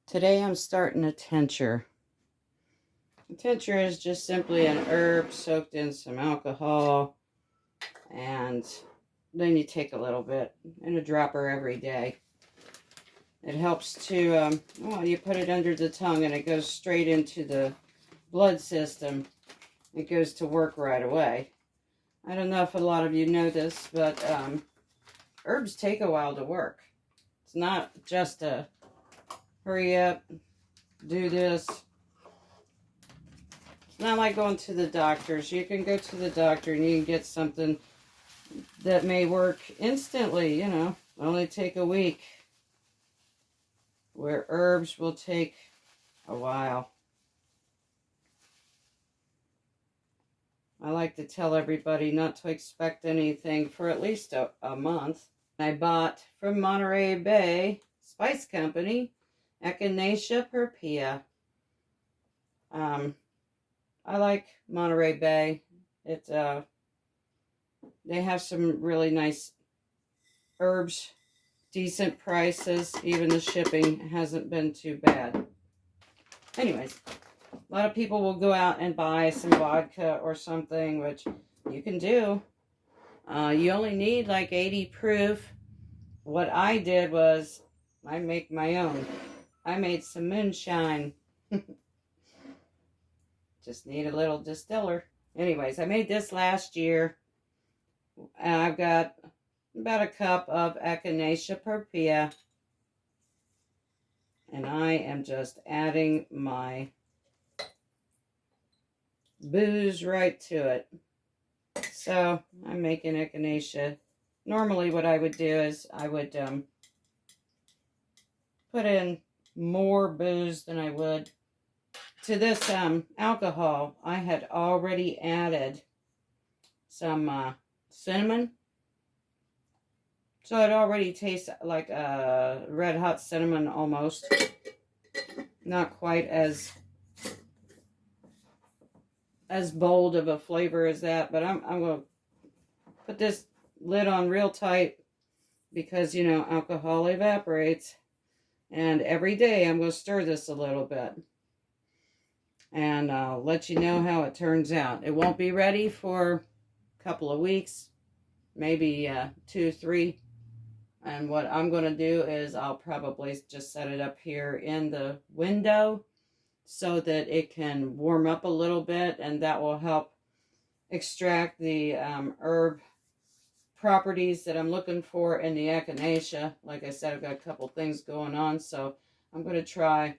Today I'm starting a tincture. A tincture is just simply an herb soaked in some alcohol, and then you take a little bit in a dropper every day. It helps to, you put it under the tongue and it goes straight into the blood system. It goes to work right away. I don't know if a lot of you know this, but herbs take a while to work. It's not just a hurry up, do this. It's not like going to the doctors. You can go to the doctor and you can get something that may work instantly, only take a week. Where herbs will take a while. I like to tell everybody not to expect anything for at least a month. I bought from Monterey Bay Spice Company, Echinecea purpurea. I like Monterey Bay. They have some really nice herbs, decent prices. Even the shipping hasn't been too bad. Anyways, a lot of people will go out and buy some vodka or something, which you can do. You only need like 80 proof. What I did was I make my own. I made some moonshine. Just need a little distiller. Anyways, I made this last year. I've got about a cup of Echinacea purpurea. And I am just adding my booze right to it. So I'm making Echinacea. Normally what I would do is I would put in more booze than I would. To this alcohol, I had already added some cinnamon. So it already tastes like red hot cinnamon almost. Not quite as bold of a flavor as that, but I'm going to put this lid on real tight because, alcohol evaporates. And every day I'm going to stir this a little bit. And I'll let you know how it turns out. It won't be ready for a couple of weeks, maybe 2, 3. And what I'm going to do is I'll probably just set it up here in the window so that it can warm up a little bit, and that will help extract the herb properties that I'm looking for in the Echinacea. Like I said, I've got a couple things going on, so I'm going to try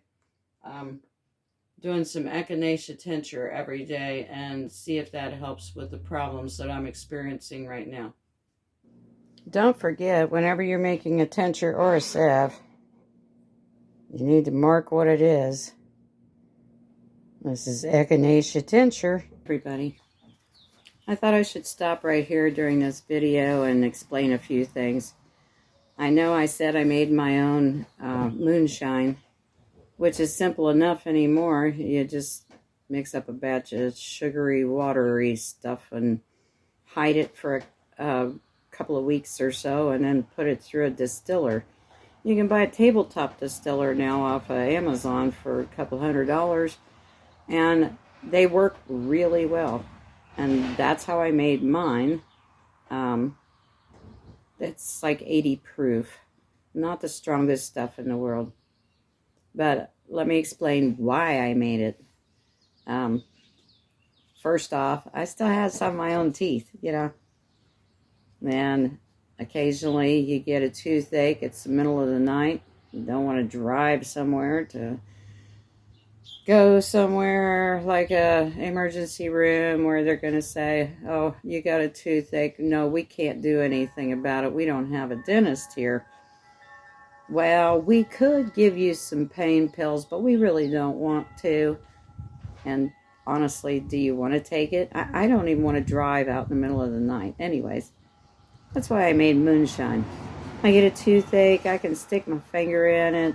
doing some Echinacea tincture every day and see if that helps with the problems that I'm experiencing right now. Don't forget, whenever you're making a tincture or a salve, you need to mark what it is. This is Echinacea tincture, everybody. I thought I should stop right here during this video and explain a few things. I know I said I made my own moonshine, which is simple enough anymore. You just mix up a batch of sugary, watery stuff and hide it for a couple of weeks or so and then put it through a distiller. You can buy a tabletop distiller now off of Amazon for a couple $100, and they work really well. And that's how I made mine. It's like 80 proof. Not the strongest stuff in the world. But let me explain why I made it. First off, I still have some of my own teeth, And occasionally you get a toothache. It's the middle of the night. You don't want to drive somewhere to go somewhere like a emergency room where they're going to say, oh, you got a toothache. No, we can't do anything about it. We don't have a dentist here. Well, we could give you some pain pills, but we really don't want to. And honestly, do you want to take it? I don't even want to drive out in the middle of the night. Anyways, that's why I made moonshine. I get a toothache, I can stick my finger in it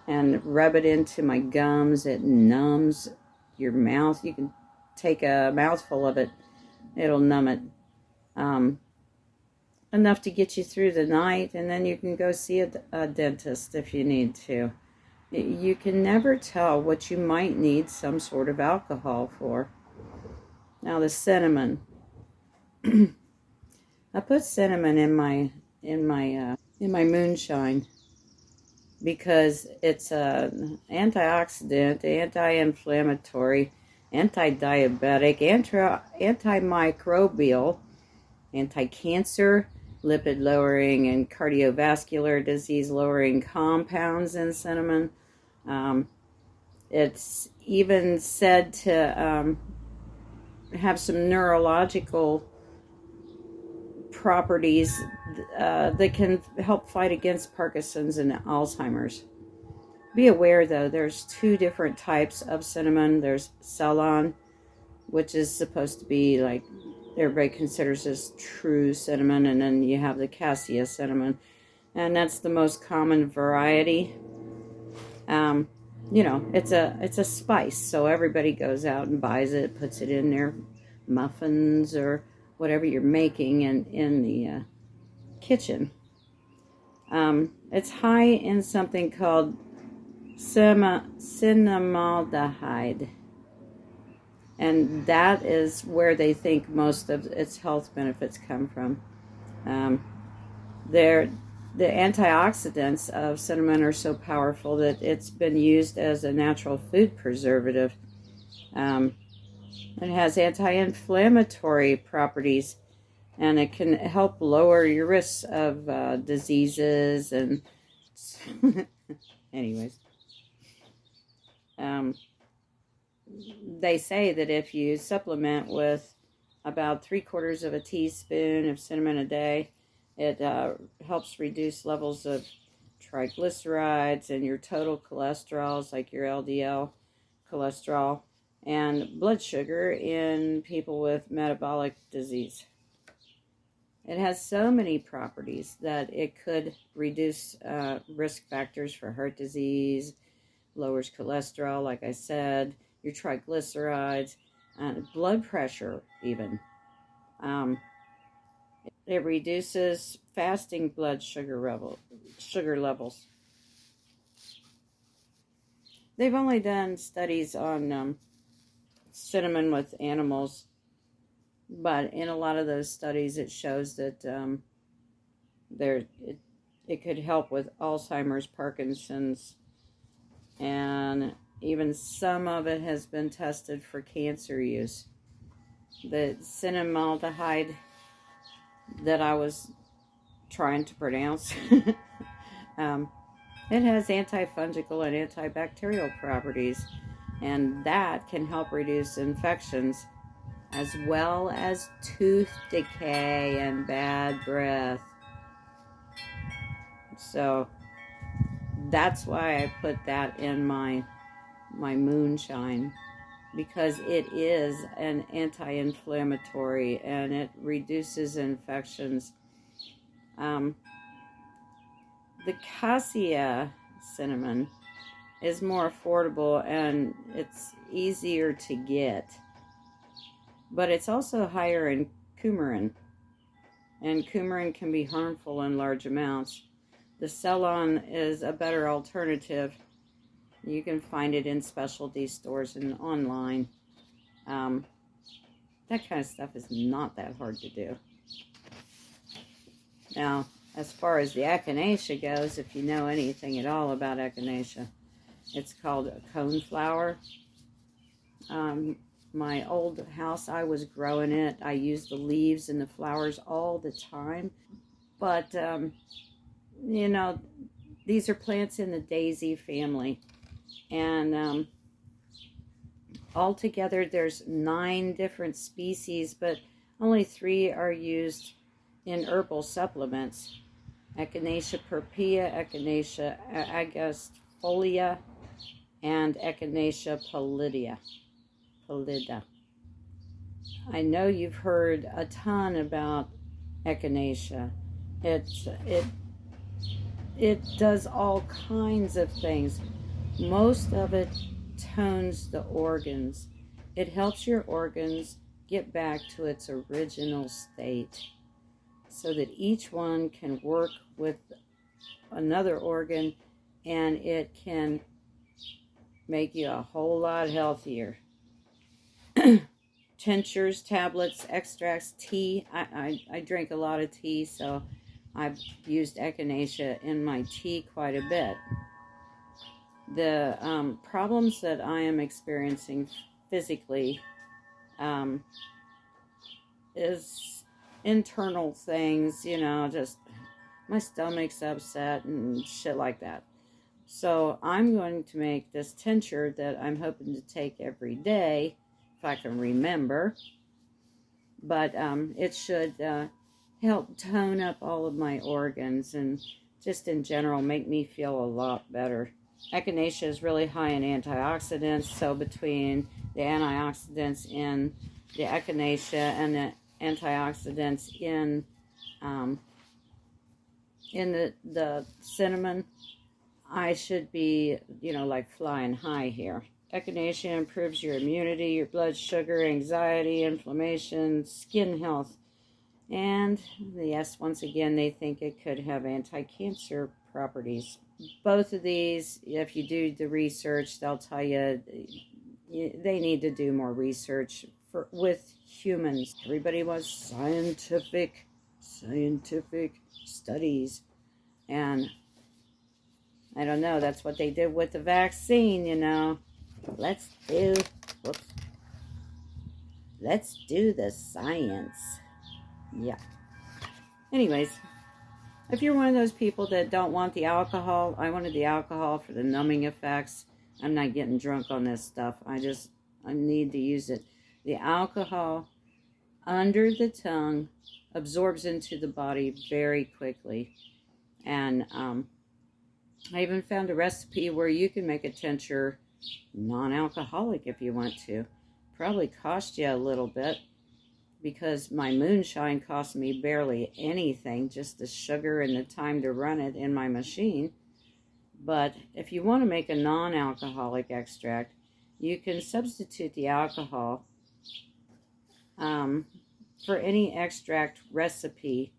and rub it into my gums. It numbs your mouth. You can take a mouthful of it. It'll numb it. Enough to get you through the night, and then you can go see a dentist if you need to. You can never tell what you might need some sort of alcohol for. Now the cinnamon. I put cinnamon in my moonshine because it's an antioxidant, anti-inflammatory, anti-diabetic, antimicrobial, anti-cancer, lipid lowering, and cardiovascular disease lowering compounds in cinnamon. It's even said to have some neurological properties that can help fight against Parkinson's and Alzheimer's. Be aware though, there's two different types of cinnamon. There's Ceylon, which is supposed to be like everybody considers as true cinnamon, and then you have the cassia cinnamon, and that's the most common variety. It's a spice, so everybody goes out and buys it, puts it in their muffins or whatever you're making in the kitchen. It's high in something called cinnamaldehyde, and that is where they think most of its health benefits come from. The antioxidants of cinnamon are so powerful that it's been used as a natural food preservative. It has anti-inflammatory properties, and it can help lower your risks of diseases and anyways. They say that if you supplement with about 3/4 of a teaspoon of cinnamon a day, it helps reduce levels of triglycerides and your total cholesterols, like your LDL cholesterol, and blood sugar in people with metabolic disease. It has so many properties that it could reduce risk factors for heart disease, lowers cholesterol, like I said, your triglycerides, and blood pressure even. It reduces fasting blood sugar levels. They've only done studies on cinnamon with animals, but in a lot of those studies it shows that it could help with Alzheimer's, Parkinson's, and even some of it has been tested for cancer use. The cinnamaldehyde that I was trying to pronounce, it has antifungal and antibacterial properties, and that can help reduce infections as well as tooth decay and bad breath. So that's why I put that in my moonshine, because it is an anti-inflammatory and it reduces infections. The cassia cinnamon is more affordable and it's easier to get, but it's also higher in coumarin, and coumarin can be harmful in large amounts. The Ceylon is a better alternative. You can find it in specialty stores and online. That kind of stuff is not that hard to do. Now, as far as the echinacea goes, if you know anything at all about echinacea, it's called a coneflower. My old house, I was growing it. I used the leaves and the flowers all the time. But, these are plants in the daisy family. And altogether, there's 9 different species, but only 3 are used in herbal supplements. Echinacea purpurea, Echinacea agastifolia, and Echinacea pallida. I know you've heard a ton about Echinacea. It does all kinds of things. Most of it tones the organs. It helps your organs get back to its original state, so that each one can work with another organ, and it can make you a whole lot healthier. Tinctures, tablets, extracts, tea. I drink a lot of tea, so I've used Echinacea in my tea quite a bit. The problems that I am experiencing physically is internal things, you know, just my stomach's upset and shit like that. So I'm going to make this tincture that I'm hoping to take every day, if I can remember. But it should help tone up all of my organs and just in general make me feel a lot better. Echinacea is really high in antioxidants, so between the antioxidants in the echinacea and the antioxidants in the cinnamon, I should be, you know, like flying high here. Echinacea improves your immunity, your blood sugar, anxiety, inflammation, skin health. And yes, once again, they think it could have anti-cancer properties. Both of these, if you do the research, they'll tell you they need to do more research with humans. Everybody wants scientific studies. And I don't know, that's what they did with the vaccine, you know. Let's do the science. Yeah. Anyways, if you're one of those people that don't want the alcohol, I wanted the alcohol for the numbing effects. I'm not getting drunk on this stuff. I need to use it. The alcohol under the tongue absorbs into the body very quickly. And I even found a recipe where you can make a tincture non-alcoholic if you want to. Probably cost you a little bit, because my moonshine cost me barely anything, just the sugar and the time to run it in my machine. But if you want to make a non-alcoholic extract, you can substitute the alcohol for any extract recipe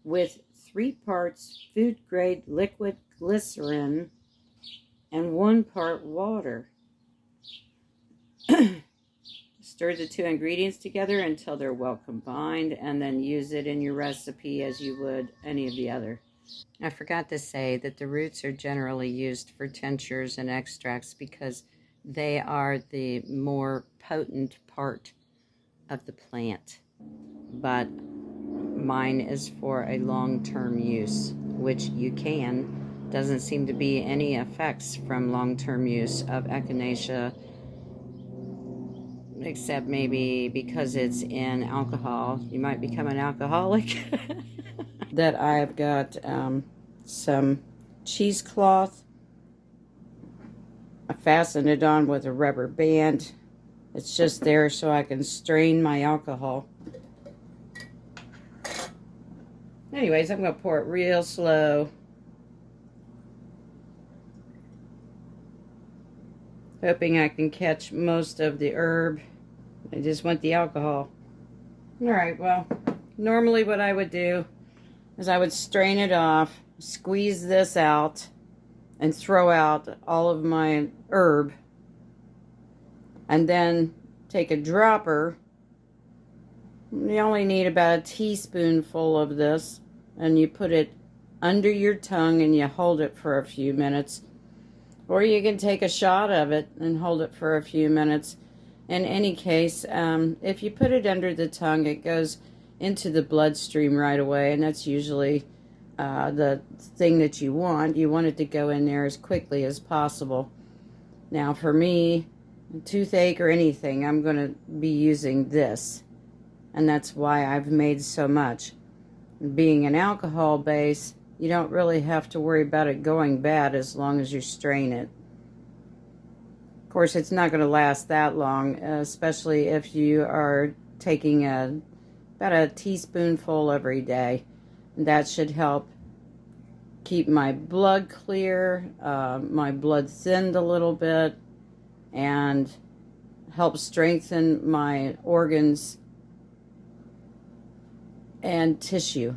with 3 parts food-grade liquid glycerin and 1 part water. Stir the 2 ingredients together until they're well combined, and then use it in your recipe as you would any of the other. I forgot to say that the roots are generally used for tinctures and extracts because they are the more potent part of the plant. But mine is for a long-term use, which you can. Doesn't seem to be any effects from long-term use of Echinacea, except maybe because it's in alcohol. You might become an alcoholic. That I've got some cheesecloth. I fastened it on with a rubber band. It's just there so I can strain my alcohol. Anyways, I'm going to pour it real slow. Hoping I can catch most of the herb. I just want the alcohol. Alright, well, normally what I would do is I would strain it off, squeeze this out, and throw out all of my herb. And then take a dropper. You only need about a teaspoonful of this, and you put it under your tongue and you hold it for a few minutes. Or you can take a shot of it and hold it for a few minutes. In any case, if you put it under the tongue, it goes into the bloodstream right away, and that's usually the thing that you want. You want it to go in there as quickly as possible. Now, for me, toothache or anything, I'm going to be using this, and that's why I've made so much. Being an alcohol base, you don't really have to worry about it going bad as long as you strain it. Of course, it's not going to last that long, especially if you are taking about a teaspoonful every day. That should help keep my blood clear, my blood thinned a little bit, and help strengthen my organs and tissue.